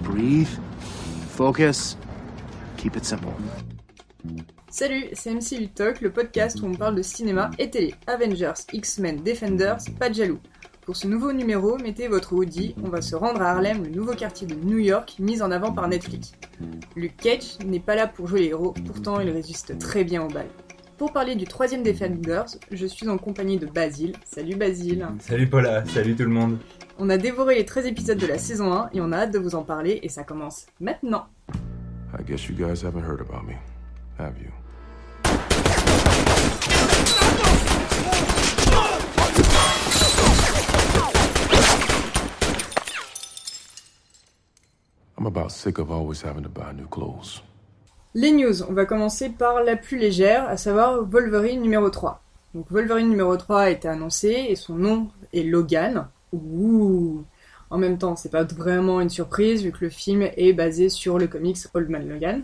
Breathe. Focus. Keep it simple. Salut, c'est MCU Talk, le podcast où on parle de cinéma et télé. Avengers, X-Men, Defenders, pas de jaloux. Pour ce nouveau numéro, mettez votre hoodie, on va se rendre à Harlem, le nouveau quartier de New York, mis en avant par Netflix. Luke Cage n'est pas là pour jouer les héros, pourtant il résiste très bien au bal. Pour parler du troisième Defenders, je suis en compagnie de Basile. Salut Basile. Salut Paula, salut tout le monde. On a dévoré les 13 épisodes de la saison 1 et on a hâte de vous en parler et ça commence maintenant. I guess you guys haven't heard about me, have you? I'm about sick of always having to buy new clothes. Les news, on va commencer par la plus légère, à savoir Wolverine numéro 3. Donc Wolverine numéro 3 a été annoncé et son nom est Logan. Ouh. En même temps, c'est pas vraiment une surprise vu que le film est basé sur le comics Old Man Logan.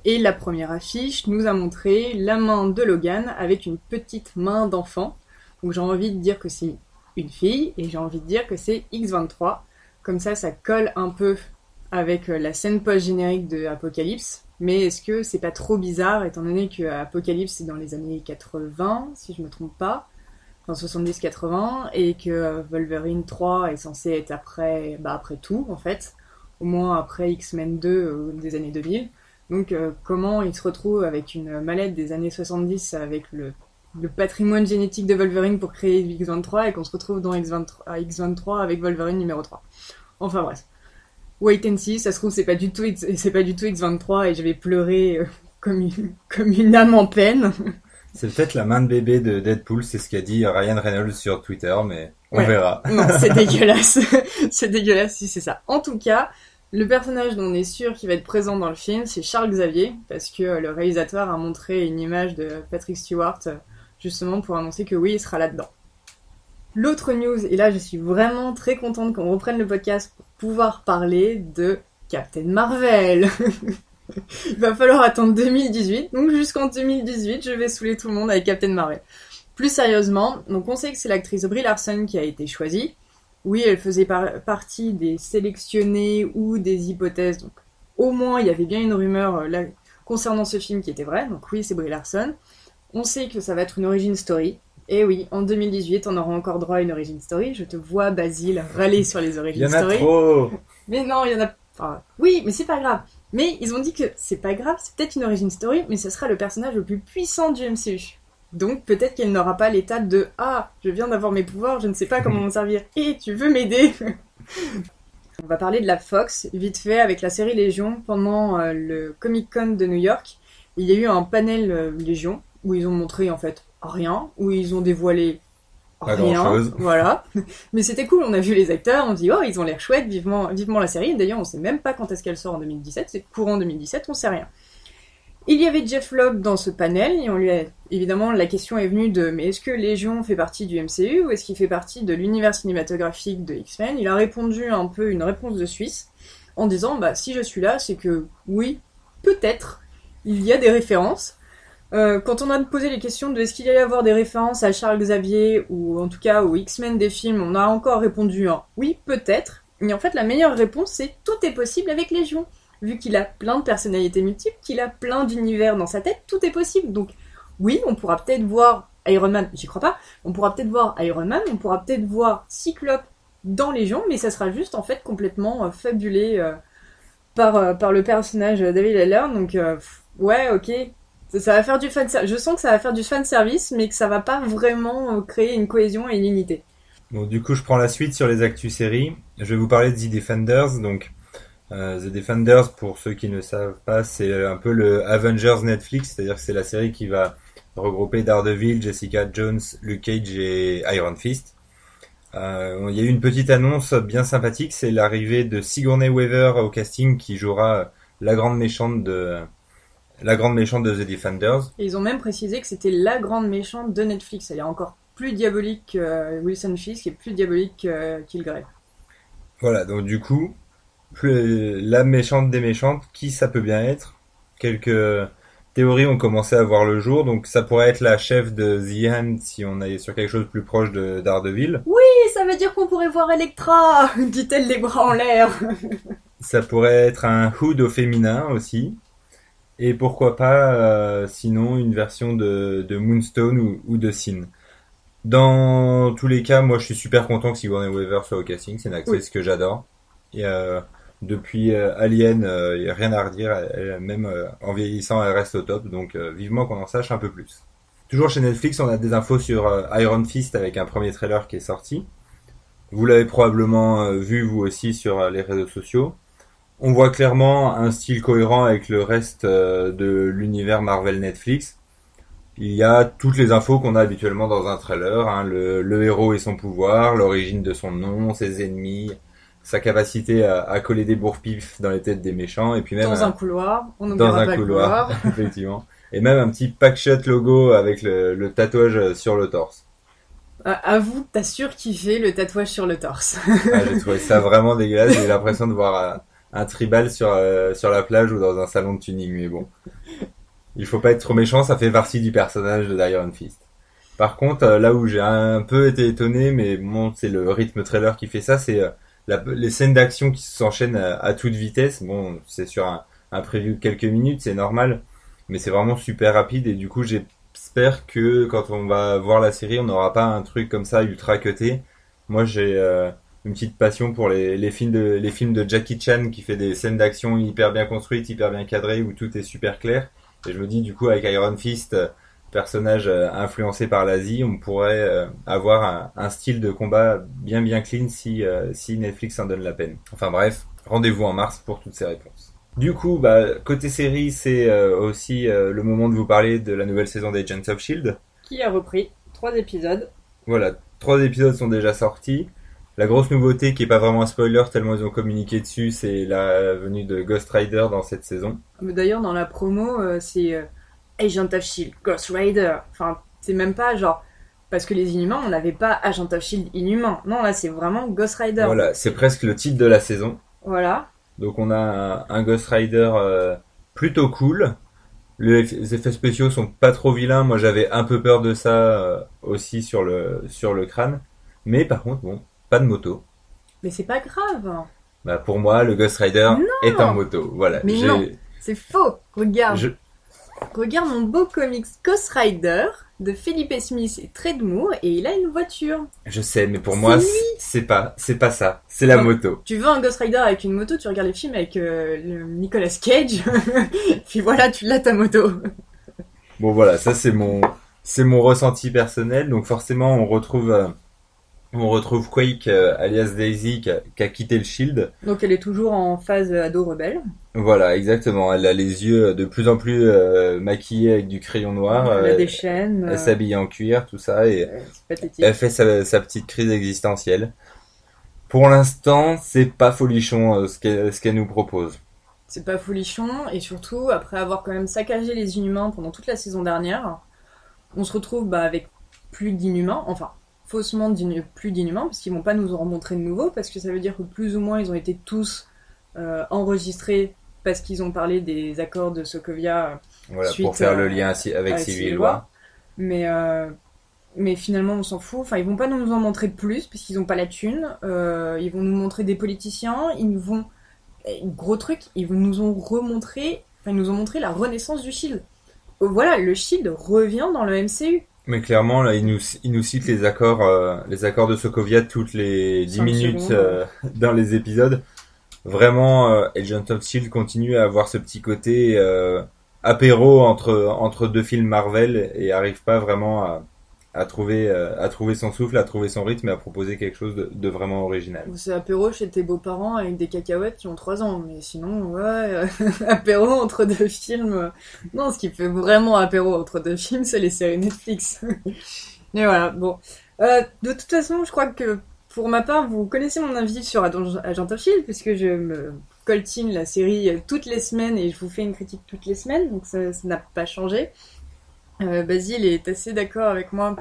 Et la première affiche nous a montré la main de Logan avec une petite main d'enfant. Donc j'ai envie de dire que c'est une fille et j'ai envie de dire que c'est X-23. Comme ça colle un peu avec la scène post-générique de Apocalypse. Mais est-ce que c'est pas trop bizarre étant donné que Apocalypse c'est dans les années 80, si je me trompe pas, enfin 70-80, et que Wolverine 3 est censé être après tout en fait, au moins après X-Men 2 des années 2000. Donc comment il se retrouve avec une mallette des années 70 avec le patrimoine génétique de Wolverine pour créer X-23 et qu'on se retrouve dans X-23 avec Wolverine numéro 3. Enfin bref. Wait and see, ça se trouve c'est pas du tout X-23 et je vais pleurer comme une âme en peine. C'est peut-être la main de bébé de Deadpool, c'est ce qu'a dit Ryan Reynolds sur Twitter, mais on verra. Non, c'est dégueulasse. C'est dégueulasse si c'est ça. En tout cas, le personnage dont on est sûr qu'il va être présent dans le film, c'est Charles Xavier, parce que le réalisateur a montré une image de Patrick Stewart, justement pour annoncer que oui, il sera là-dedans. L'autre news, et là je suis vraiment très contente qu'on reprenne le podcast pour pouvoir parler de Captain Marvel. Il va falloir attendre 2018, donc jusqu'en 2018, je vais saouler tout le monde avec Captain Marvel. Plus sérieusement, donc on sait que c'est l'actrice Brie Larson qui a été choisie. Oui, elle faisait partie des sélectionnés ou des hypothèses, donc au moins il y avait bien une rumeur là, concernant ce film qui était vraie, donc oui, c'est Brie Larson. On sait que ça va être une origin story. Et oui, en 2018, on aura encore droit à une origin story. Je te vois, Basile, râler sur les origin story. Il y en a trop. Mais non, il y en a... Enfin, oui, mais c'est pas grave. Mais ils ont dit que c'est pas grave, c'est peut-être une origin story, mais ce sera le personnage le plus puissant du MCU. Donc peut-être qu'elle n'aura pas l'étape de « Ah, je viens d'avoir mes pouvoirs, je ne sais pas comment m'en servir. Et tu veux m'aider ?» On va parler de la Fox, vite fait, avec la série Légion. Pendant le Comic-Con de New York, il y a eu un panel Légion, où ils ont montré en fait rien, où ils ont dévoilé rien, voilà. Mais c'était cool, on a vu les acteurs, on dit oh ils ont l'air chouettes, vivement la série. D'ailleurs on sait même pas quand est-ce qu'elle sort en 2017, c'est courant 2017, on sait rien. Il y avait Jeff Lobb dans ce panel et on lui a évidemment la question est venue de mais est-ce que Légion fait partie du MCU ou est-ce qu'il fait partie de l'univers cinématographique de X-Men. Il a répondu un peu une réponse de Suisse en disant bah si je suis là c'est que oui peut-être il y a des références. Quand on a posé les questions de est-ce qu'il allait y avoir des références à Charles Xavier ou en tout cas aux X-Men des films, on a encore répondu un oui, peut-être. Et en fait, la meilleure réponse, c'est tout est possible avec Légion. Vu qu'il a plein de personnalités multiples, qu'il a plein d'univers dans sa tête, tout est possible. Donc oui, on pourra peut-être voir Iron Man, j'y crois pas, on pourra peut-être voir Iron Man, on pourra peut-être voir Cyclope dans Légion, mais ça sera juste en fait complètement fabulé par le personnage David Haller. Donc ouais, ok. Ça va faire du fanservice. Je sens que ça va faire du fanservice, mais que ça va pas vraiment créer une cohésion et une unité. Bon, du coup, je prends la suite sur les actus séries. Je vais vous parler de The Defenders. Donc, The Defenders, pour ceux qui ne savent pas, c'est un peu le Avengers Netflix, c'est-à-dire que c'est la série qui va regrouper Daredevil, Jessica Jones, Luke Cage et Iron Fist. Il y a eu une petite annonce bien sympathique, c'est l'arrivée de Sigourney Weaver au casting qui jouera la grande méchante de The Defenders. Et ils ont même précisé que c'était la grande méchante de Netflix. Elle est encore plus diabolique que Wilson Fisk et plus diabolique que Kilgrave. Voilà, donc du coup, la méchante des méchantes, qui ça peut bien être? Quelques théories ont commencé à voir le jour, donc ça pourrait être la chef de The Hand si on est sur quelque chose de plus proche de Daredevil. Oui, ça veut dire qu'on pourrait voir Elektra, dit-elle les bras en l'air. Ça pourrait être un Hood au féminin aussi. Et pourquoi pas, sinon, une version de Moonstone ou de Sin. Dans tous les cas, moi je suis super content que Sigourney Weaver soit au casting. C'est une actrice que j'adore. Et depuis Alien, il n'y a rien à redire. Même en vieillissant, elle reste au top. Donc vivement qu'on en sache un peu plus. Toujours chez Netflix, on a des infos sur Iron Fist avec un premier trailer qui est sorti. Vous l'avez probablement vu vous aussi sur les réseaux sociaux. On voit clairement un style cohérent avec le reste de l'univers Marvel Netflix. Il y a toutes les infos qu'on a habituellement dans un trailer, hein, le héros et son pouvoir, l'origine de son nom, ses ennemis, sa capacité à coller des bourre-pifs dans les têtes des méchants, et puis même Dans un couloir, on dans n'oubliera un pas le couloir, couloir. effectivement, et même un petit packshot logo avec le tatouage sur le torse. Avoue, t'as surkiffé le tatouage sur le torse. Ah, j'ai trouvé ça vraiment dégueulasse. J'ai eu l'impression de voir un tribal sur la plage ou dans un salon de tuning, mais bon. Il faut pas être trop méchant, ça fait partie du personnage de Iron Fist. Par contre, là où j'ai un peu été étonné, mais bon, c'est le rythme trailer qui fait ça, c'est les scènes d'action qui s'enchaînent à toute vitesse. Bon, c'est sur un preview de quelques minutes, c'est normal, mais c'est vraiment super rapide et du coup, j'espère que quand on va voir la série, on n'aura pas un truc comme ça ultra cuté. Moi, j'ai une petite passion pour les films de Jackie Chan qui fait des scènes d'action hyper bien construites, hyper bien cadrées, où tout est super clair. Et je me dis, du coup, avec Iron Fist, personnage influencé par l'Asie, on pourrait avoir un style de combat bien clean si Netflix en donne la peine. Enfin bref, rendez-vous en mars pour toutes ces réponses. Du coup, côté série, c'est aussi le moment de vous parler de la nouvelle saison d'Agents of S.H.I.E.L.D. Qui a repris 3 épisodes. Voilà, 3 épisodes sont déjà sortis. La grosse nouveauté, qui est pas vraiment un spoiler tellement ils ont communiqué dessus, c'est la venue de Ghost Rider dans cette saison. Mais d'ailleurs, dans la promo, c'est Agent of S.H.I.E.L.D., Ghost Rider. Enfin, c'est même pas genre... Parce que les Inhumains, on n'avait pas Agent of S.H.I.E.L.D. inhumain. Non, là, c'est vraiment Ghost Rider. Voilà, c'est presque le titre de la saison. Voilà. Donc on a un Ghost Rider plutôt cool. Les effets spéciaux sont pas trop vilains. Moi, j'avais un peu peur de ça aussi sur le crâne. Mais par contre, bon, pas de moto. Mais c'est pas grave. Pour moi, le Ghost Rider est en moto. Voilà. Mais non, c'est faux. Regarde. Regarde mon beau comics Ghost Rider de Philippe Smith et Trade Moore et il a une voiture. Je sais, mais pour moi, c'est pas ça. C'est la moto. Tu veux un Ghost Rider avec une moto, tu regardes les films avec Nicolas Cage, puis voilà, tu l'as ta moto. Bon voilà, ça c'est mon ressenti personnel. Donc forcément, on retrouve Quake, alias Daisy, qui a quitté le Shield. Donc elle est toujours en phase ado rebelle. Voilà, exactement. Elle a les yeux de plus en plus maquillés avec du crayon noir. Elle a des chaînes. Elle s'habille en cuir, tout ça, et c'est pathétique. elle fait sa petite crise existentielle. Pour l'instant, c'est pas folichon ce qu'elle nous propose. C'est pas folichon, et surtout, après avoir quand même saccagé les Inhumains pendant toute la saison dernière, on se retrouve avec plus d'Inhumains, enfin, faussement plus d'Inhumains, parce qu'ils vont pas nous en remontrer de nouveau, parce que ça veut dire que plus ou moins ils ont été tous enregistrés parce qu'ils ont parlé des accords de Sokovia. Voilà, pour faire le lien avec Civil War. Mais finalement, on s'en fout. Enfin, ils vont pas nous en montrer plus, parce qu'ils ont pas la thune. Ils vont nous montrer des politiciens. Gros truc, ils nous ont montré la renaissance du Shield. Voilà, le Shield revient dans le MCU. Mais clairement, là, ils nous citent les accords de Sokovia toutes les 10 minutes dans les épisodes. Vraiment, Agent of S.H.I.E.L.D. continue à avoir ce petit côté apéro entre deux films Marvel et arrive pas vraiment à trouver son souffle, à trouver son rythme et à proposer quelque chose de vraiment original. C'est apéro chez tes beaux-parents avec des cacahuètes qui ont 3 ans, mais sinon, ouais, apéro entre 2 films. Non, ce qui fait vraiment apéro entre 2 films, c'est les séries Netflix. Mais voilà, bon. De toute façon, je crois que pour ma part, vous connaissez mon avis sur Agent of S.H.I.E.L.D. puisque je me coltine la série toutes les semaines et je vous fais une critique toutes les semaines, donc ça n'a pas changé. Basile est assez d'accord avec moi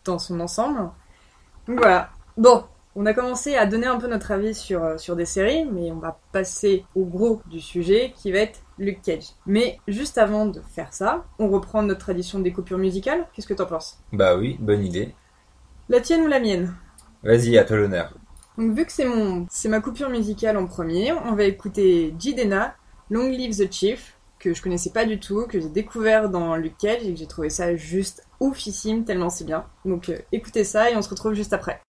dans son ensemble. Donc voilà. Bon, on a commencé à donner un peu notre avis sur des séries, mais on va passer au gros du sujet qui va être Luke Cage. Mais juste avant de faire ça, on reprend notre tradition des coupures musicales. Qu'est-ce que t'en penses ? Bah oui, bonne idée. La tienne ou la mienne ? Vas-y, à toi l'honneur. Donc vu que c'est ma coupure musicale en premier, on va écouter Jidenna, Long Live the Chief, que je connaissais pas du tout, que j'ai découvert dans Luke Cage et que j'ai trouvé ça juste oufissime, tellement c'est bien. Donc écoutez ça et on se retrouve juste après.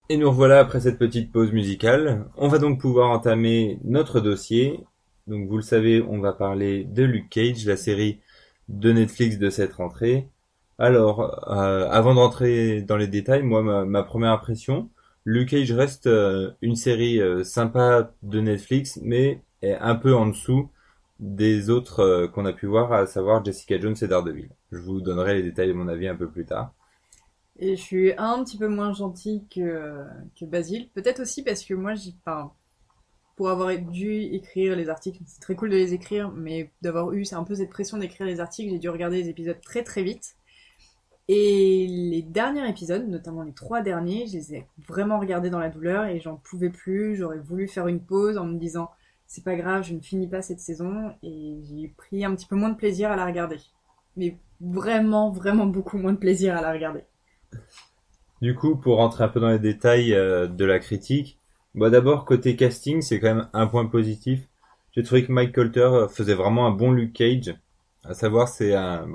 Et nous revoilà après cette petite pause musicale. On va donc pouvoir entamer notre dossier. Donc vous le savez, on va parler de Luke Cage, la série de Netflix de cette rentrée. Alors, avant de rentrer dans les détails, moi, ma première impression, Luke Cage reste une série sympa de Netflix, mais est un peu en dessous des autres qu'on a pu voir, à savoir Jessica Jones et Daredevil. Je vous donnerai les détails de mon avis un peu plus tard. Et je suis un petit peu moins gentille que Basile. Peut-être aussi parce que moi, pour avoir dû écrire les articles, c'est très cool de les écrire, mais d'avoir eu c'est un peu cette pression d'écrire les articles, j'ai dû regarder les épisodes très très vite. Et les derniers épisodes, notamment les 3 derniers, je les ai vraiment regardés dans la douleur et j'en pouvais plus. J'aurais voulu faire une pause en me disant c'est pas grave, je ne finis pas cette saison, et j'ai pris un petit peu moins de plaisir à la regarder. Mais vraiment, vraiment beaucoup moins de plaisir à la regarder. Du coup, pour rentrer un peu dans les détails de la critique, d'abord côté casting, c'est quand même un point positif. J'ai trouvé que Mike Colter faisait vraiment un bon Luke Cage. À savoir, c'est un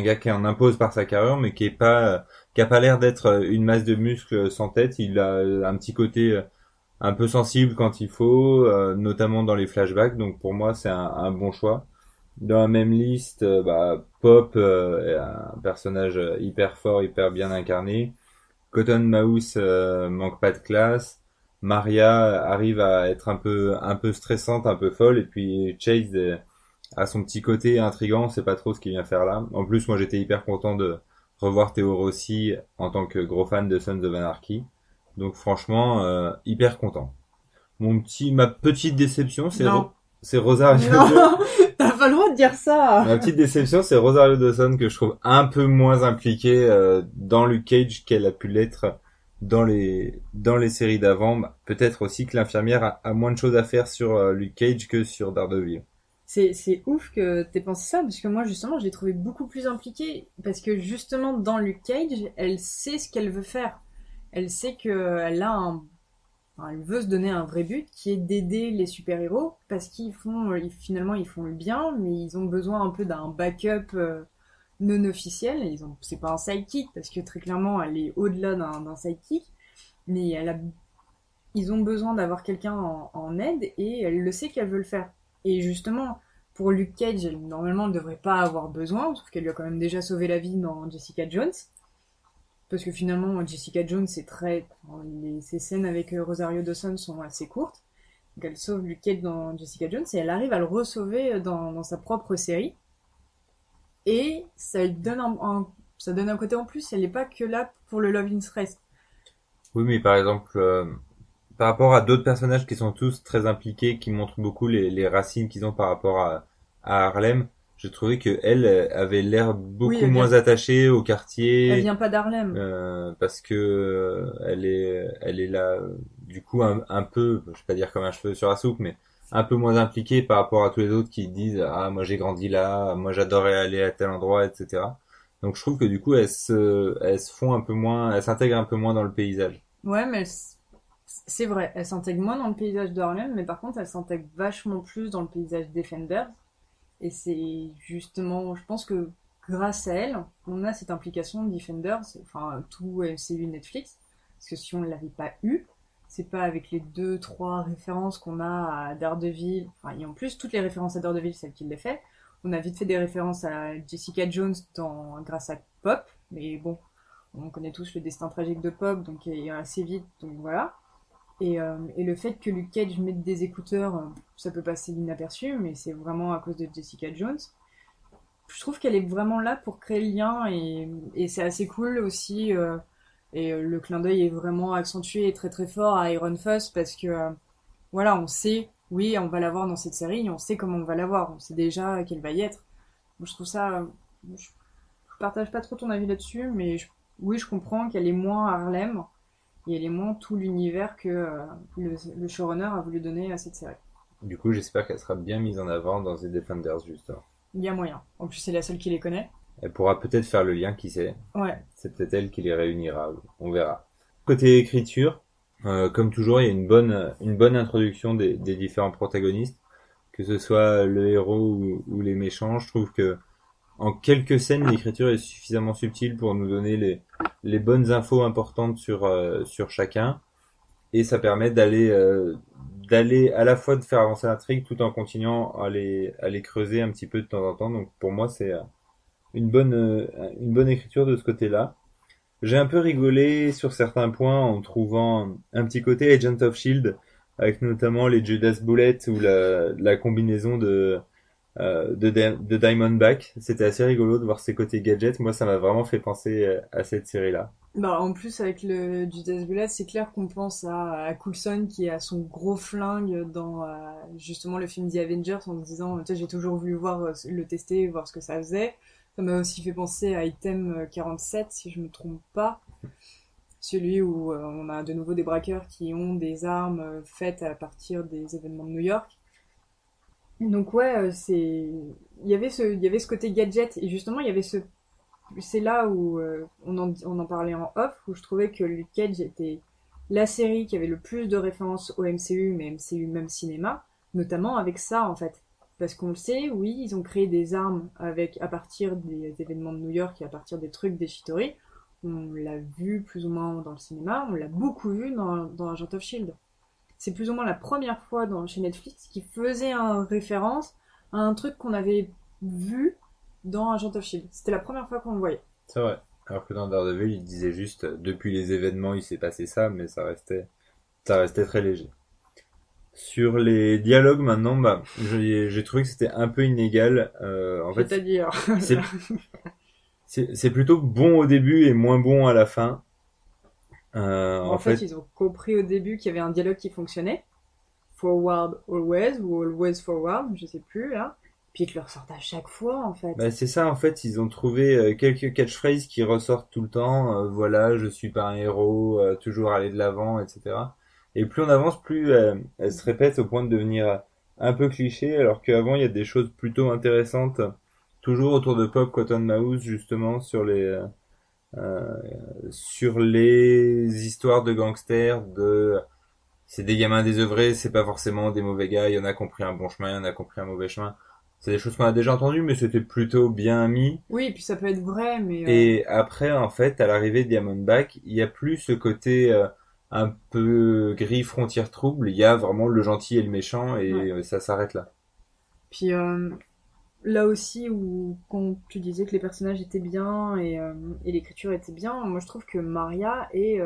gars qui en impose par sa carrure, mais qui a pas l'air d'être une masse de muscles sans tête. Il a un petit côté un peu sensible quand il faut, notamment dans les flashbacks. Donc pour moi, c'est un bon choix. Dans la même liste, Pop est un personnage hyper fort, hyper bien incarné. Cotton Mouse manque pas de classe. Maria arrive à être un peu stressante, un peu folle, et puis Chase a son petit côté intriguant, on sait pas trop ce qu'il vient faire là. En plus, moi j'étais hyper content de revoir Théo Rossi en tant que gros fan de Sons of Anarchy. Donc franchement, hyper content. Ma petite déception, c'est Rosario. Non, t'as pas le droit de dire ça. Ma petite déception, c'est Rosario Dawson que je trouve un peu moins impliquée dans Luke Cage qu'elle a pu l'être dans les séries d'avant. Peut-être aussi que l'infirmière a moins de choses à faire sur Luke Cage que sur Daredevil. C'est ouf que t'aies pensé ça, parce que moi, justement, je l'ai trouvée beaucoup plus impliquée. Parce que, justement, dans Luke Cage, elle sait ce qu'elle veut faire. Elle sait qu'elle a elle veut se donner un vrai but, qui est d'aider les super-héros, parce finalement, ils font le bien, mais ils ont besoin un peu d'un backup non officiel. C'est pas un sidekick, parce que très clairement, elle est au-delà d'un sidekick, mais ils ont besoin d'avoir quelqu'un en aide, et elle le sait qu'elle veut le faire. Et justement, pour Luke Cage, normalement, elle ne devrait pas avoir besoin, sauf qu'elle lui a quand même déjà sauvé la vie dans Jessica Jones. Parce que finalement, Jessica Jones, ses scènes avec Rosario Dawson sont assez courtes. Donc elle sauve Luke Cage dans Jessica Jones, et elle arrive à le re-sauver dans sa propre série. Et ça lui donne ça donne un côté en plus, elle n'est pas que là pour le Love Interest. Oui, mais par exemple, par rapport à d'autres personnages qui sont tous très impliqués, qui montrent beaucoup les racines qu'ils ont par rapport à Harlem, je trouvais que elle avait l'air beaucoup moins attachée au quartier. Elle vient pas d'Harlem. Parce que elle est là, du coup un peu, je vais pas dire comme un cheveu sur la soupe, mais un peu moins impliquée par rapport à tous les autres qui disent ah moi j'ai grandi là, moi j'adorais aller à tel endroit, etc. Donc je trouve que du coup elles se font un peu moins, elles s'intègrent un peu moins dans le paysage. Ouais, mais c'est vrai, elle s'intègre moins dans le paysage de Harlem, mais par contre elle s'intègre vachement plus dans le paysage Defenders. Et c'est justement, je pense que grâce à elle, on a cette implication de Defenders, enfin tout MCU Netflix, parce que si on ne l'avait pas eu, c'est pas avec les 2-3 références qu'on a à Daredevil, et en plus toutes les références à Daredevil, celles qu'il les fait, on a vite fait des références à Jessica Jones grâce à Pop, mais bon, on connaît tous le destin tragique de Pop, donc assez vite, donc voilà. Et le fait que Luke Cage mette des écouteurs, ça peut passer inaperçu, mais c'est vraiment à cause de Jessica Jones. Je trouve qu'elle est vraiment là pour créer le lien, et c'est assez cool aussi. Le clin d'œil est vraiment accentué et très très fort à Iron Fist, parce que voilà, on sait, oui, on va la voir dans cette série, on sait comment on va la voir, on sait déjà qu'elle va y être. Donc, je trouve ça... je partage pas trop ton avis là-dessus, mais oui, je comprends qu'elle est moins Harlem, et elle est moins tout l'univers que le showrunner a voulu donner à cette série. Du coup, j'espère qu'elle sera bien mise en avant dans The Defenders, justement. Il y a moyen. En plus, c'est la seule qui les connaît. Elle pourra peut-être faire le lien, qui sait. Ouais. C'est peut-être elle qui les réunira, on verra. Côté écriture, comme toujours, il y a une bonne introduction des différents protagonistes, que ce soit le héros ou les méchants. Je trouve que en quelques scènes, l'écriture est suffisamment subtile pour nous donner les bonnes infos importantes sur chacun, et ça permet d'aller à la fois de faire avancer l'intrigue tout en continuant à les creuser un petit peu de temps en temps. Donc pour moi, c'est une bonne écriture de ce côté-là. J'ai un peu rigolé sur certains points en trouvant un petit côté Agent of Shield, avec notamment les Judas Bullets ou la combinaison de Diamondback. C'était assez rigolo de voir ces côtés gadgets. Moi, ça m'a vraiment fait penser à cette série-là. Bah, en plus, avec le Judas Bullet, c'est clair qu'on pense à Coulson qui a son gros flingue dans justement le film The Avengers en se disant, tu sais, j'ai toujours voulu le tester, voir ce que ça faisait. Ça m'a aussi fait penser à Item 47, si je me trompe pas. Celui où on a de nouveau des braqueurs qui ont des armes faites à partir des événements de New York. Donc ouais, il y avait ce côté gadget, et justement, il y avait c'est là où on en parlait en off, où je trouvais que Luke Cage était la série qui avait le plus de références au MCU, mais MCU même cinéma, notamment avec ça en fait. Parce qu'on le sait, oui, ils ont créé des armes à partir des événements de New York et à partir des trucs des Shitori. On l'a vu plus ou moins dans le cinéma, on l'a beaucoup vu dans Agent of Shield. C'est plus ou moins la première fois chez Netflix qu'ils faisaient une référence à un truc qu'on avait vu dans Agent of Shield. C'était la première fois qu'on le voyait. C'est vrai. Alors que dans Daredevil, il disait juste, depuis les événements, il s'est passé ça, mais ça restait très léger. Sur les dialogues maintenant, bah, j'ai trouvé que c'était un peu inégal. En fait, C'est-à-dire c'est plutôt bon au début et moins bon à la fin. en fait, ils ont compris au début qu'il y avait un dialogue qui fonctionnait. Forward always, ou always forward, je sais plus là. Puis ils te le ressortent à chaque fois en fait. Bah, c'est ça en fait, ils ont trouvé quelques catchphrases qui ressortent tout le temps. Voilà, je suis pas un héros, toujours aller de l'avant, etc. Et plus on avance, plus elle se répète au point de devenir un peu cliché, alors qu'avant il y a des choses plutôt intéressantes, toujours autour de Pop Cotton Mouse, justement sur les histoires de gangsters, c'est des gamins désœuvrés, c'est pas forcément des mauvais gars, il y en a qui ont pris un bon chemin, il y en a qui ont pris un mauvais chemin. C'est des choses qu'on a déjà entendues, mais c'était plutôt bien mis. Oui, et puis ça peut être vrai, mais... Et après, en fait, à l'arrivée de Diamondback, il y a plus ce côté un peu gris frontière trouble. Il y a vraiment le gentil et le méchant, et Ouais. ça s'arrête là. Puis là aussi, où quand tu disais que les personnages étaient bien et l'écriture était bien, moi je trouve que Maria est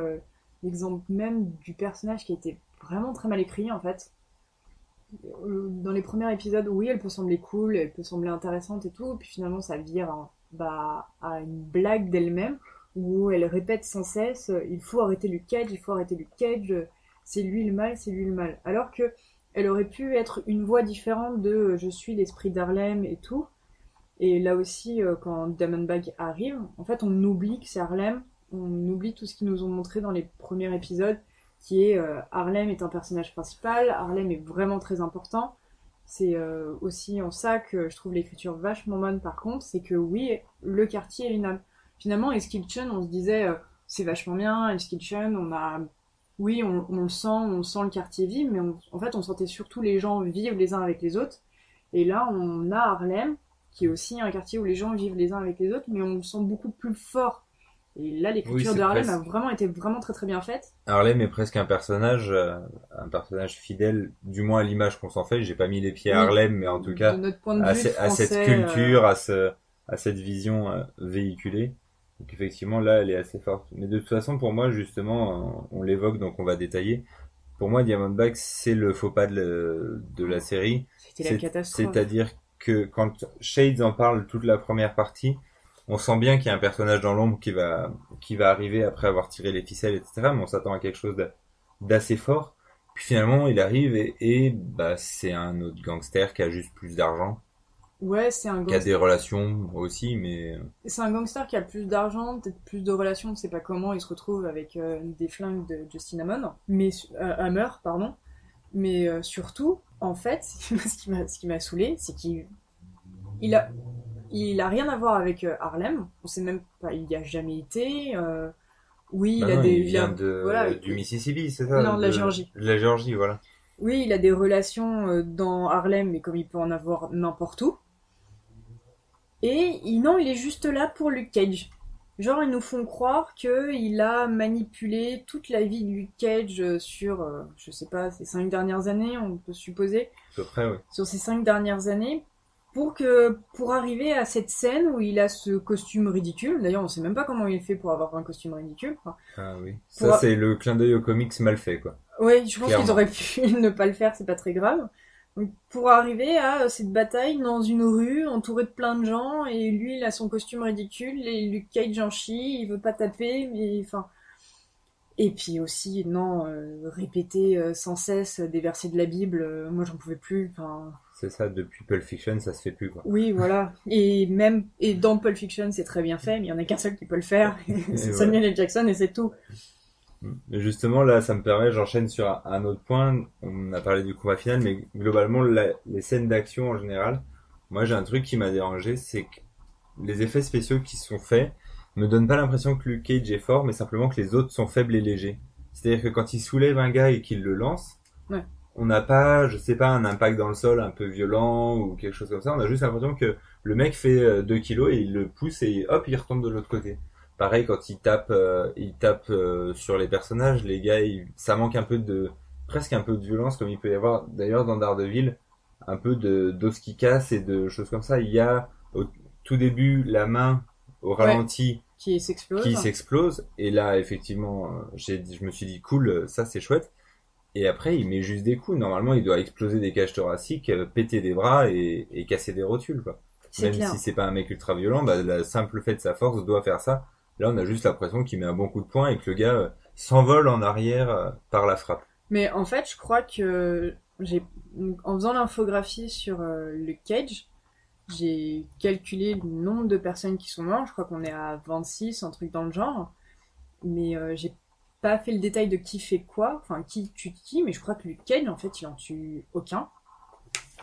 l'exemple même du personnage qui a été vraiment très mal écrit en fait. Dans les premiers épisodes, oui, elle peut sembler cool, elle peut sembler intéressante et tout, puis finalement ça vire à une blague d'elle-même, où elle répète sans cesse il faut arrêter Luke Cage, il faut arrêter Luke Cage, c'est lui le mal, c'est lui le mal. Alors que elle aurait pu être une voix différente de je suis l'esprit d'Harlem et tout. Et là aussi, quand Diamondback arrive, en fait, on oublie que c'est Harlem, on oublie tout ce qu'ils nous ont montré dans les premiers épisodes, qui est Harlem est un personnage principal, Harlem est vraiment très important. C'est aussi en ça que je trouve l'écriture vachement bonne par contre, c'est que oui, le quartier est une âme. Finalement, Eskilchen, on se disait c'est vachement bien, Eskilchen, oui, on sent le quartier vivre, mais en fait, on sentait surtout les gens vivre les uns avec les autres. Et là, on a Harlem, qui est aussi un quartier où les gens vivent les uns avec les autres, mais on le sent beaucoup plus fort. Et là, l'écriture Oui, de Harlem a vraiment été vraiment très très bien faite. Harlem est presque un personnage fidèle, du moins à l'image qu'on s'en fait. J'ai pas mis les pieds à Oui. Harlem, mais en tout cas, De notre point de à, vue ce- à cette français, culture, à cette vision véhiculée. Donc effectivement, là, elle est assez forte. Mais de toute façon, pour moi, justement, on l'évoque, donc on va détailler. Pour moi, Diamondback, c'est le faux pas de la série. c'était la catastrophe. C'est-à-dire que quand Shades en parle toute la première partie, on sent bien qu'il y a un personnage dans l'ombre qui va arriver après avoir tiré les ficelles, etc. Mais on s'attend à quelque chose d'assez fort. Puis finalement, il arrive et bah, c'est un autre gangster qui a juste plus d'argent, Ouais, c'est un qui a gangster. des relations aussi, mais C'est un gangster qui a plus d'argent, peut-être plus de relations, on ne sait pas comment, il se retrouve avec des flingues de Justin Hammer, pardon. Mais surtout, en fait, ce qui m'a saoulé, c'est qu'il a il a rien à voir avec Harlem. On sait même pas, il y a jamais été. Oui, Bah il a non, des, il vient voilà, du Mississippi, c'est ça? non, de la Géorgie. De la Géorgie, voilà. Oui, il a des relations dans Harlem, mais comme il peut en avoir n'importe où. Et non, il est juste là pour Luke Cage. Genre, ils nous font croire qu'il a manipulé toute la vie de Luke Cage sur, je sais pas, ces 5 dernières années, on peut supposer, À peu près, oui. sur ces 5 dernières années, pour arriver à cette scène où il a ce costume ridicule. D'ailleurs, on sait même pas comment il fait pour avoir un costume ridicule. Enfin, Ah oui. Pour- Ça, c'est le clin d'œil aux comics mal fait, quoi. ouais, je pense Clairement. qu'ils auraient pu ne pas le faire, c'est pas très grave. Donc, pour arriver à cette bataille dans une rue, entouré de plein de gens, et lui, il a son costume ridicule, et Luke Cage en chie, il veut pas taper, mais enfin... Et puis aussi, non, répéter sans cesse des versets de la Bible, moi j'en pouvais plus, enfin... C'est ça, depuis Pulp Fiction, ça se fait plus, quoi. Oui, voilà. Et dans Pulp Fiction, c'est très bien fait, mais il y en a qu'un seul qui peut le faire, c'est Et Samuel L. Jackson, et c'est tout. Mais justement, là, ça me permet, j'enchaîne sur un autre point. On a parlé du combat final, mais globalement, les scènes d'action en général, moi, j'ai un truc qui m'a dérangé, c'est que les effets spéciaux qui sont faits me donnent pas l'impression que Luke Cage est fort, mais simplement que les autres sont faibles et légers. C'est-à-dire que quand il soulève un gars et qu'il le lance, Ouais. on n'a pas, je sais pas, un impact dans le sol un peu violent ou quelque chose comme ça. On a juste l'impression que le mec fait 2 kilos et il le pousse et hop, il retombe de l'autre côté. Pareil quand il tape sur les personnages, les gars, ça manque un peu presque un peu de violence comme il peut y avoir d'ailleurs dans Daredevil, un peu d'os qui casse et de choses comme ça. Il y a au tout début la main au ralenti Qui s'explose. qui s'explose et là effectivement je me suis dit cool, ça c'est chouette. Et après il met juste des coups. Normalement il doit exploser des cages thoraciques, péter des bras et casser des rotules, quoi. C'est Même clair. si c'est pas un mec ultra violent, bah, le simple fait de sa force doit faire ça. Là, on a juste l'impression qu'il met un bon coup de poing et que le gars s'envole en arrière par la frappe. Mais en fait, je crois que en faisant l'infographie sur Luke Cage, j'ai calculé le nombre de personnes qui sont mortes. Je crois qu'on est à 26, un truc dans le genre. Mais j'ai pas fait le détail de qui fait quoi, enfin qui tue qui, mais je crois que Luke Cage, en fait, il en tue aucun.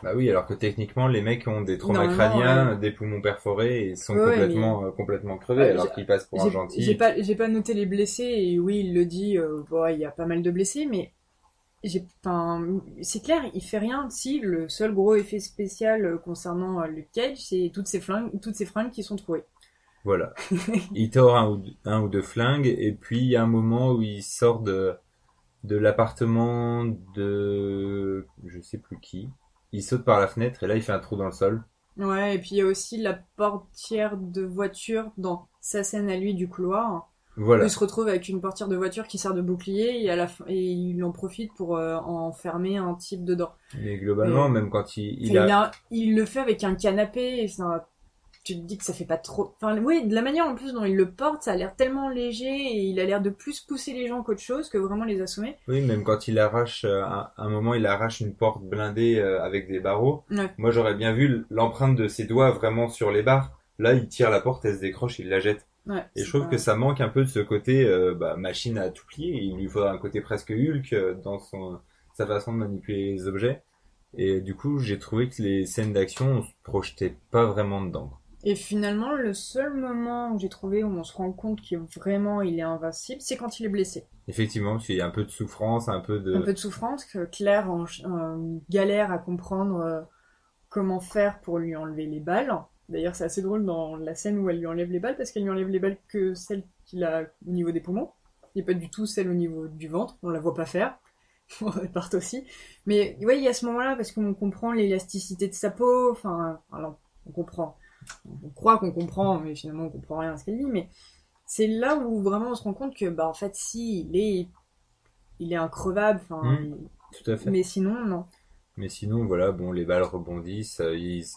Bah oui, alors que techniquement, les mecs ont des traumas Normalement, crâniens, des poumons perforés et sont Ouais, complètement crevés, Ouais, alors qu'ils passent pour un gentil. J'ai pas noté les blessés, et oui, il le dit, bon, il y a pas mal de blessés, mais c'est clair, il fait rien. Si, le seul gros effet spécial concernant Luke Cage, c'est toutes ces fringues qui sont trouvées. Voilà. Il tord un ou deux flingues et puis il y a un moment où il sort de l'appartement de je sais plus qui. Il saute par la fenêtre et là il fait un trou dans le sol. Ouais, et puis il y a aussi la portière de voiture dans sa scène à lui du couloir. Voilà. Où il se retrouve avec une portière de voiture qui sert de bouclier et, et il en profite pour enfermer un type dedans. Mais globalement, Et- même quand il il le fait avec un canapé, et tu te dis que ça fait pas trop... Enfin, oui, de la manière en plus dont il le porte, ça a l'air tellement léger et il a l'air de plus pousser les gens qu'autre chose que vraiment les assommer. Oui, même quand il arrache, à un moment, il arrache une porte blindée avec des barreaux. Ouais. Moi, j'aurais bien vu l'empreinte de ses doigts vraiment sur les barres. Là, il tire la porte, elle se décroche, il la jette. Ouais, Et c'est je trouve pas- que ça manque un peu de ce côté machine à tout plier. Il lui faut un côté presque Hulk dans sa façon de manipuler les objets. Et du coup, j'ai trouvé que les scènes d'action, on se projetait pas vraiment dedans. Et finalement, le seul moment où j'ai trouvé où on se rend compte qu'il vraiment il est invincible, c'est quand il est blessé. Effectivement, parce qu'il y a un peu de souffrance, un peu de... Un peu de souffrance, que Claire galère à comprendre comment faire pour lui enlever les balles. D'ailleurs, c'est assez drôle dans la scène où elle lui enlève les balles, parce qu'elle lui enlève les balles que celles qu'il a au niveau des poumons, et pas du tout celles au niveau du ventre, on la voit pas faire. On réparte aussi. Mais ouais, il y a ce moment-là, parce qu'on comprend l'élasticité de sa peau, enfin, alors, on comprend. On croit qu'on comprend, mais finalement on comprend rien à ce qu'elle dit, mais c'est là où vraiment on se rend compte que, bah, en fait, si, il est increvable, enfin, Tout à fait. mais sinon, non. Mais sinon, voilà, bon, les balles rebondissent,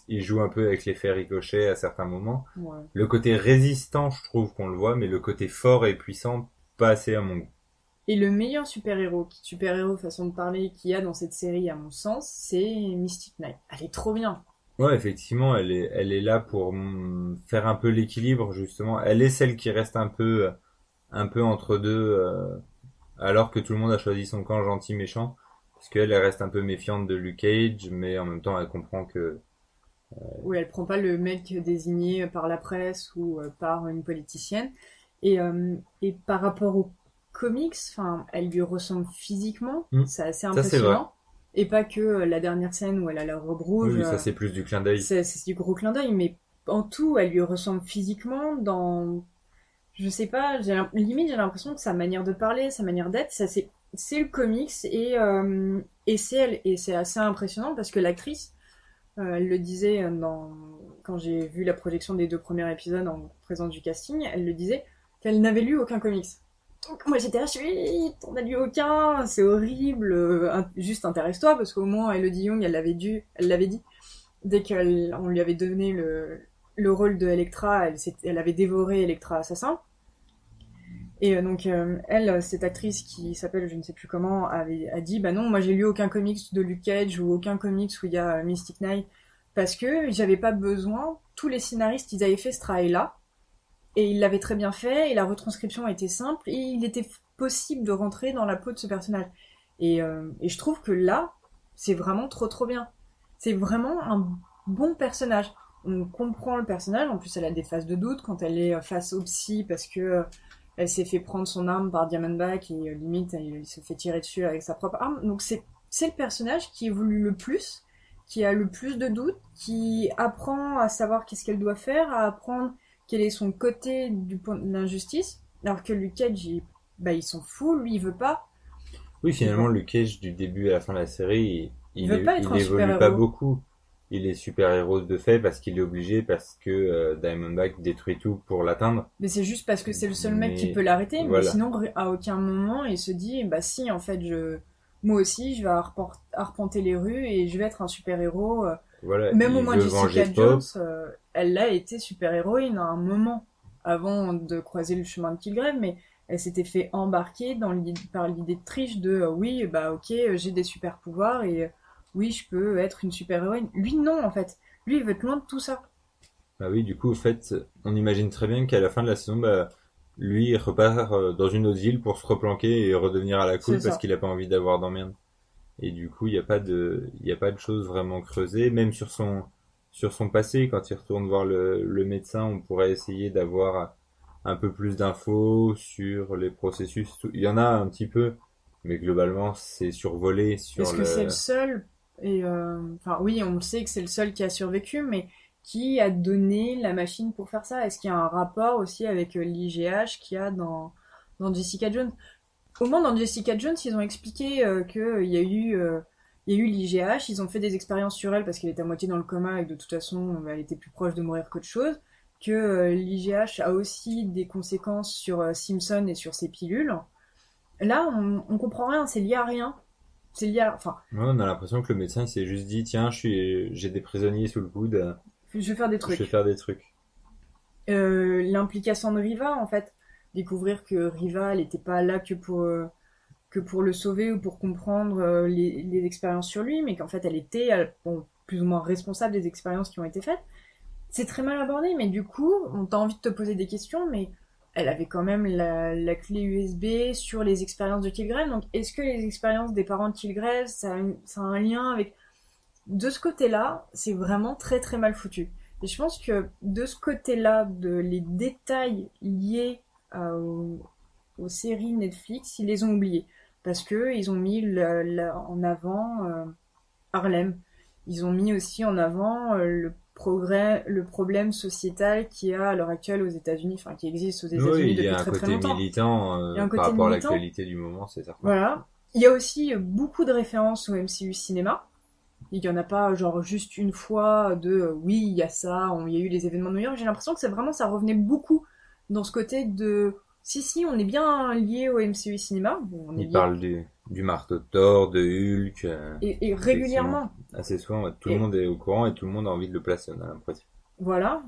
il joue un peu avec l'effet ricochet à certains moments. Ouais. Le côté résistant, je trouve qu'on le voit, mais le côté fort et puissant, pas assez à mon goût. Et le meilleur super-héros façon de parler qu'il y a dans cette série, à mon sens, c'est Mystic Knight. Elle est trop bien. Ouais, effectivement, elle est là pour faire un peu l'équilibre, justement. Elle est celle qui reste un peu entre deux, alors que tout le monde a choisi son camp gentil-méchant. Parce qu'elle, elle reste un peu méfiante de Luke Cage, mais en même temps, elle comprend que où elle prend pas le mec désigné par la presse ou par une politicienne. Et par rapport aux comics, enfin, elle lui ressemble physiquement, c'est assez Ça, c'est vrai. impressionnant. Et pas que la dernière scène où elle a la robe rouge. Oui, ça c'est plus du clin d'œil. C'est du gros clin d'œil, mais en tout, elle lui ressemble physiquement dans... Je sais pas, limite j'ai l'impression que sa manière de parler, sa manière d'être, ça c'est le comics et c'est elle. Et c'est assez impressionnant parce que l'actrice, elle le disait quand j'ai vu la projection des 2 premiers épisodes en présence du casting, elle le disait qu'elle n'avait lu aucun comics. Donc moi j'étais là, on n'a lu aucun, c'est horrible, juste intéresse-toi, parce qu'au moins Elodie Yung, elle l'avait dit, dès qu'on lui avait donné le rôle de Elektra, elle avait dévoré Elektra Assassin. Et donc elle, cette actrice qui s'appelle je ne sais plus comment, a dit bah non, moi j'ai lu aucun comics de Luke Cage ou aucun comics où il y a Mystic Knight, parce que j'avais pas besoin, tous les scénaristes ils avaient fait ce travail-là, et ils l'avaient très bien fait, et la retranscription était simple, et il était possible de rentrer dans la peau de ce personnage. Et je trouve que là, c'est vraiment trop bien. C'est vraiment un bon personnage. On comprend le personnage, en plus elle a des phases de doute quand elle est face au psy, parce que elle s'est fait prendre son arme par Diamondback, et limite elle se fait tirer dessus avec sa propre arme. Donc c'est le personnage qui évolue le plus, qui a le plus de doutes, qui apprend à savoir qu'est-ce qu'elle doit faire, à apprendre quel est son côté du point de l'injustice, alors que Luke Cage, il s'en fout, lui il veut pas. Oui, finalement, Luke Cage, du début à la fin de la série, il évolue pas beaucoup. Il est super-héros de fait parce qu'il est obligé, parce que Diamondback détruit tout pour l'atteindre. Mais c'est juste parce que c'est le seul mec qui peut l'arrêter, voilà. Mais sinon, à aucun moment, il se dit, bah si, en fait, moi aussi, je vais arpenter les rues et je vais être un super-héros. Voilà, même au moins Jessica Jones, elle a été super-héroïne à un moment, avant de croiser le chemin de Kilgrave, mais elle s'était fait embarquer par l'idée de triche de oui, bah ok, j'ai des super-pouvoirs et oui, je peux être une super-héroïne. Lui, non, en fait. Lui, il veut être loin de tout ça. Bah oui, du coup, en fait, on imagine très bien qu'à la fin de la saison, lui, il repart dans une autre ville pour se replanquer et redevenir à la cool parce qu'il a pas envie d'avoir d'emmerde. Et du coup, il y a pas de choses vraiment creusées, même sur son passé. Quand il retourne voir le médecin, on pourrait essayer d'avoir un peu plus d'infos sur les processus. Il y en a un petit peu, mais globalement, c'est survolé sur Est-ce que c'est le seul? Et enfin, oui, on le sait que c'est le seul qui a survécu, mais qui a donné la machine pour faire ça? Est-ce qu'il y a un rapport aussi avec l'IGH qu'il y a dans Jessica Jones? Au moins, dans Jessica Jones, ils ont expliqué qu'il y a eu l'IGH, ils ont fait des expériences sur elle parce qu'elle était à moitié dans le coma et que de toute façon, elle était plus proche de mourir qu'autre chose. Que l'IGH a aussi des conséquences sur Simpson et sur ses pilules. Là, on comprend rien, c'est lié à rien. C'est lié à... Enfin... Ouais, on a l'impression que le médecin s'est juste dit, tiens, j'ai des prisonniers sous le coude. Je vais faire des trucs. L'implication de Riva, en fait. Découvrir que Riva, elle n'était pas là que pour le sauver ou pour comprendre les expériences sur lui, mais qu'en fait, elle était plus ou moins responsable des expériences qui ont été faites. C'est très mal abordé, mais du coup, on t'a envie de te poser des questions, mais elle avait quand même la clé USB sur les expériences de Kilgrave, donc est-ce que les expériences des parents de Kilgrave, ça a un lien avec... De ce côté-là, c'est vraiment très très mal foutu. Et je pense que de ce côté-là, les détails liés aux séries Netflix, ils les ont oubliés. Parce que ils ont mis en avant Harlem. Ils ont mis aussi en avant le problème sociétal qu'il y a à l'heure actuelle aux États-Unis, enfin qui existe aux États-Unis depuis très très longtemps. Il y a un côté militant par rapport à l'actualité du moment, c'est certain. Voilà. Il y a aussi beaucoup de références au MCU cinéma. Il y en a pas genre juste une fois oui, il y a ça, il y a eu les événements de New York. J'ai l'impression que c'est vraiment, ça revenait beaucoup dans ce côté de si, on est bien lié au MCU cinéma. Bon, il parle du marteau de Thor, de Hulk. Et régulièrement. Assez souvent, tout le monde est au courant et tout le monde a envie de le placer, on a l'impression. Voilà.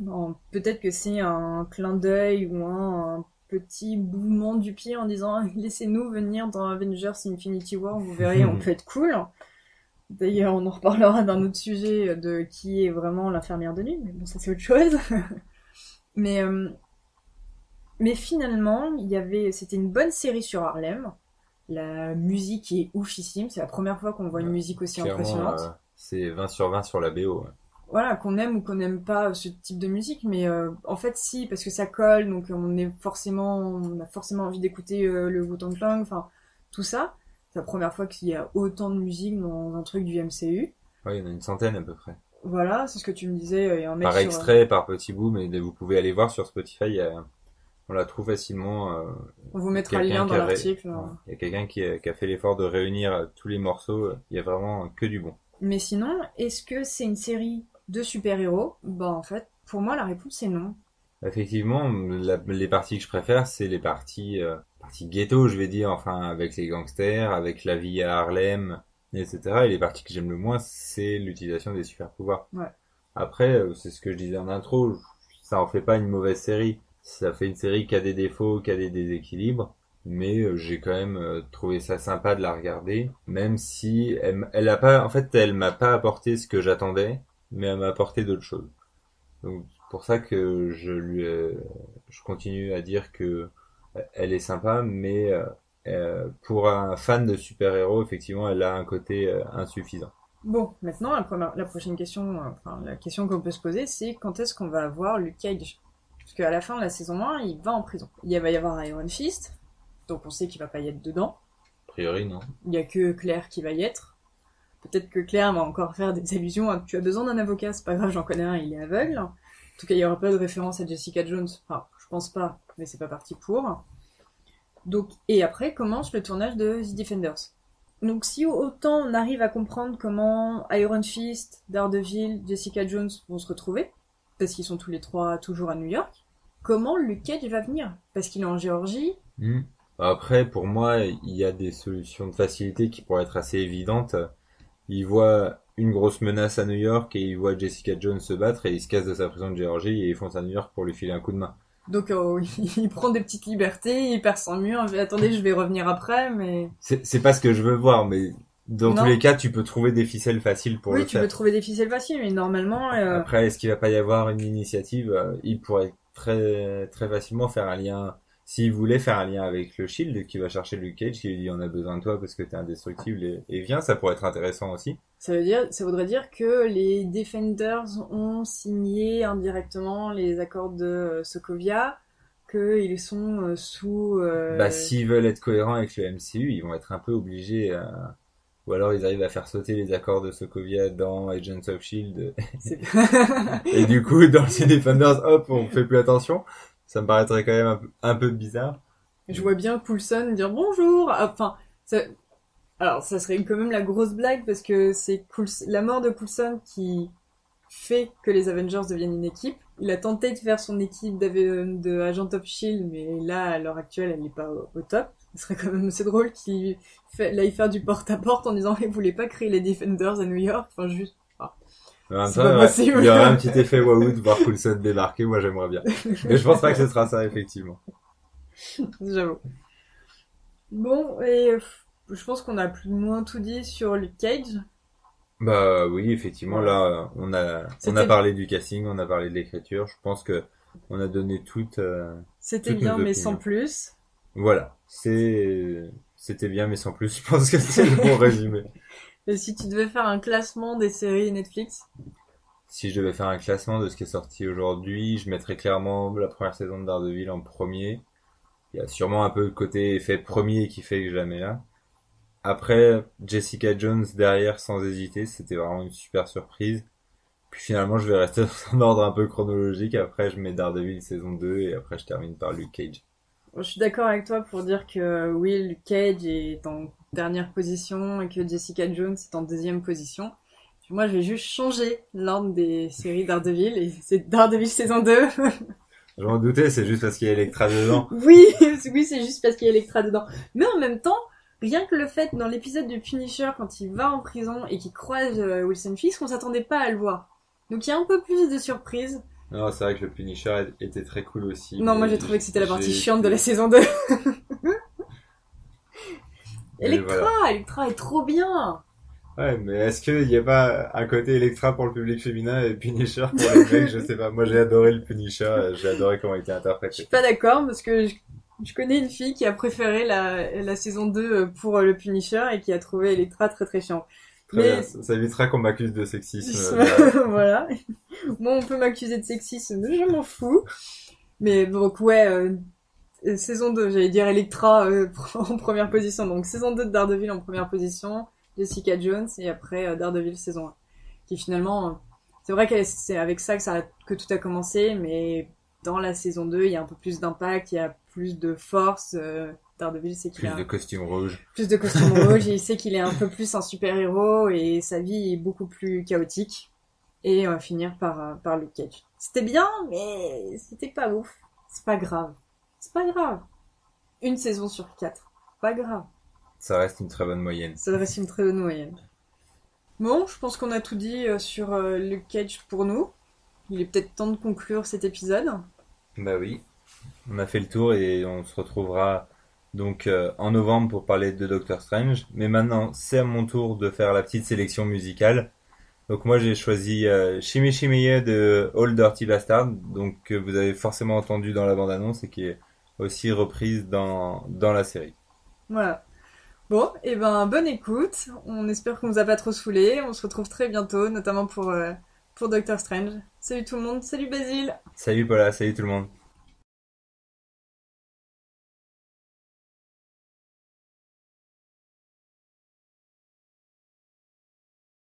Peut-être que c'est un clin d'œil ou un petit mouvement du pied en disant laissez-nous venir dans Avengers Infinity War, vous verrez, on peut être cool. D'ailleurs, on en reparlera d'un autre sujet de qui est vraiment l'infirmière de nuit, mais bon, ça c'est autre chose. Mais finalement, c'était une bonne série sur Harlem. La musique est oufissime, c'est la première fois qu'on voit une musique aussi impressionnante. C'est 20 sur 20 sur la BO. voilà, qu'on aime ou qu'on n'aime pas ce type de musique, mais en fait si, parce que ça colle, donc on a forcément envie d'écouter le Wu-Tang Clan, enfin tout ça. C'est la première fois qu'il y a autant de musique dans un truc du MCU. Ouais, il y en a une centaine à peu près. Voilà, c'est ce que tu me disais, il y a un mec Par sur... extrait, par petit bout, mais vous pouvez aller voir sur Spotify, on la trouve facilement. On vous mettra le lien dans l'article. Il y a quelqu'un qui a fait l'effort de réunir tous les morceaux, il y a vraiment que du bon. Mais sinon, est-ce que c'est une série de super-héros? Bah en fait, pour moi la réponse est non. Effectivement, les parties que je préfère, c'est les parties ghetto, je vais dire, enfin avec les gangsters, avec la vie à Harlem, etc. Et les parties que j'aime le moins, c'est l'utilisation des super pouvoirs. Ouais. Après, c'est ce que je disais en intro, ça en fait pas une mauvaise série. Ça fait une série qui a des défauts, qui a des déséquilibres, mais j'ai quand même trouvé ça sympa de la regarder, même si elle a pas, en fait, elle m'a pas apporté ce que j'attendais, mais elle m'a apporté d'autres choses. Donc c'est pour ça que je continue à dire que elle est sympa, mais pour un fan de super-héros, effectivement, elle a un côté insuffisant. Bon, maintenant la prochaine question, enfin la question qu'on peut se poser, c'est quand est-ce qu'on va avoir Luke Cage? Parce qu'à la fin de la saison 1, il va en prison. Il va y avoir Iron Fist, donc on sait qu'il va pas y être dedans. A priori, non. Il y a que Claire qui va y être. Peut-être que Claire va encore faire des allusions à tu as besoin d'un avocat, c'est pas grave, j'en connais un, il est aveugle. En tout cas, il y aura pas de référence à Jessica Jones. Enfin, je pense pas, mais c'est pas parti pour. Donc, et après commence le tournage de The Defenders. Donc si autant on arrive à comprendre comment Iron Fist, Daredevil, Jessica Jones vont se retrouver, parce qu'ils sont tous les trois toujours à New York, comment Luke Cage va venir? Parce qu'il est en Géorgie. Après, pour moi, il y a des solutions de facilité qui pourraient être assez évidentes. Il voit une grosse menace à New York et il voit Jessica Jones se battre et il se casse de sa prison de Géorgie et il fonce à New York pour lui filer un coup de main. Donc il prend des petites libertés, il perd son mur, attendez, je vais revenir après, mais... C'est pas ce que je veux voir, mais dans Non. tous les cas, tu peux trouver des ficelles faciles pour le Oui, tu faire. peux trouver des ficelles faciles, mais normalement... Après, est-ce qu'il va pas y avoir une initiative? Il pourrait très très facilement faire un lien. S'il voulait faire un lien avec le Shield, qui va chercher Luke Cage, qui lui dit on a besoin de toi parce que t'es indestructible et viens, ça pourrait être intéressant aussi. Ça voudrait dire que les Defenders ont signé indirectement les accords de Sokovia, qu'ils sont sous... S'ils veulent être cohérents avec le MCU, ils vont être un peu obligés ou alors ils arrivent à faire sauter les accords de Sokovia dans Agents of Shield. Et du coup, dans les Defenders, hop, on fait plus attention. Ça me paraîtrait quand même un peu bizarre. Je vois bien Coulson dire bonjour. Enfin, alors ça serait quand même la grosse blague parce que c'est la mort de Coulson qui fait que les Avengers deviennent une équipe. Il a tenté de faire son équipe de Agent of Shield, mais là à l'heure actuelle elle n'est pas au top. Ce serait quand même assez drôle qu'il aille faire du porte-à-porte en disant il voulait pas créer les Defenders à New York. Enfin juste. En même C'est pas possible. il y aurait un petit effet waouh de voir Coulson débarquer, moi j'aimerais bien. Mais je pense pas que ce sera ça, effectivement. J'avoue. Bon, et je pense qu'on a plus ou moins tout dit sur Luke Cage. Bah oui, effectivement, là, on a parlé du casting, on a parlé de l'écriture, je pense que on a donné C'était toutes bien, nos mais sans opinions. plus. Voilà, c'était bien, mais sans plus, je pense que c'est le bon résumé. Et si tu devais faire un classement des séries Netflix? Si je devais faire un classement de ce qui est sorti aujourd'hui, je mettrais clairement la première saison de Daredevil en premier. Il y a sûrement un peu le côté effet premier qui fait que je la mets là. Après, Jessica Jones derrière sans hésiter, c'était vraiment une super surprise. Puis finalement, je vais rester dans un ordre un peu chronologique. Après, je mets Daredevil saison 2 et après, je termine par Luke Cage. Je suis d'accord avec toi pour dire que oui, Luke Cage est en dernière position et que Jessica Jones est en deuxième position. Puis moi, je vais juste changer l'ordre des séries Daredevil et c'est Daredevil saison 2. Je m'en doutais, c'est juste parce qu'il y a Elektra dedans. Oui, c'est juste parce qu'il y a Elektra dedans. Mais en même temps, rien que le fait, dans l'épisode de Punisher, quand il va en prison et qu'il croise Wilson Fisk, on s'attendait pas à le voir. Donc il y a un peu plus de surprise. Non, c'est vrai que le Punisher était très cool aussi. Non, moi j'ai trouvé que c'était la partie chiante de la saison 2. Elektra est trop bien. Ouais, mais est-ce qu'il n'y a pas un côté Elektra pour le public féminin et Punisher pour les mecs? Je sais pas. Moi, j'ai adoré le Punisher. J'ai adoré comment il était Je interprété. suis pas d'accord parce que je connais une fille qui a préféré la saison 2 pour le Punisher et qui a trouvé Elektra très très chiant. Très bien, ça évitera qu'on m'accuse de sexisme. Voilà. Moi, on peut m'accuser de sexisme, je m'en fous. Mais donc, ouais, saison 2, j'allais dire Electra en première position. Donc, saison 2 de Daredevil en première position, Jessica Jones, et après Daredevil saison 1. Qui finalement, c'est vrai que c'est avec ça que tout a commencé, mais dans la saison 2, il y a un peu plus d'impact, il y a plus de force. Daredevil, c'est qu'il Plus de costumes rouges. Plus de costumes rouges, il sait qu'il est un peu plus un super-héros et sa vie est beaucoup plus chaotique. Et on va finir par Luke Cage. C'était bien, mais c'était pas ouf. C'est pas grave. C'est pas grave. Une saison sur 4. Pas grave. Ça reste une très bonne moyenne. Ça reste une très bonne moyenne. Bon, je pense qu'on a tout dit sur Luke Cage pour nous. Il est peut-être temps de conclure cet épisode. Bah oui. On a fait le tour et on se retrouvera donc en novembre pour parler de Doctor Strange. Mais maintenant, c'est à mon tour de faire la petite sélection musicale. Donc moi j'ai choisi Shimmy Shimmy Yeah de All Dirty Bastard, donc que vous avez forcément entendu dans la bande-annonce et qui est aussi reprise dans la série. Voilà. Bon, et ben bonne écoute. On espère qu'on vous a pas trop saoulé. On se retrouve très bientôt, notamment pour Doctor Strange. Salut tout le monde, salut Basile. Salut Paula, salut tout le monde.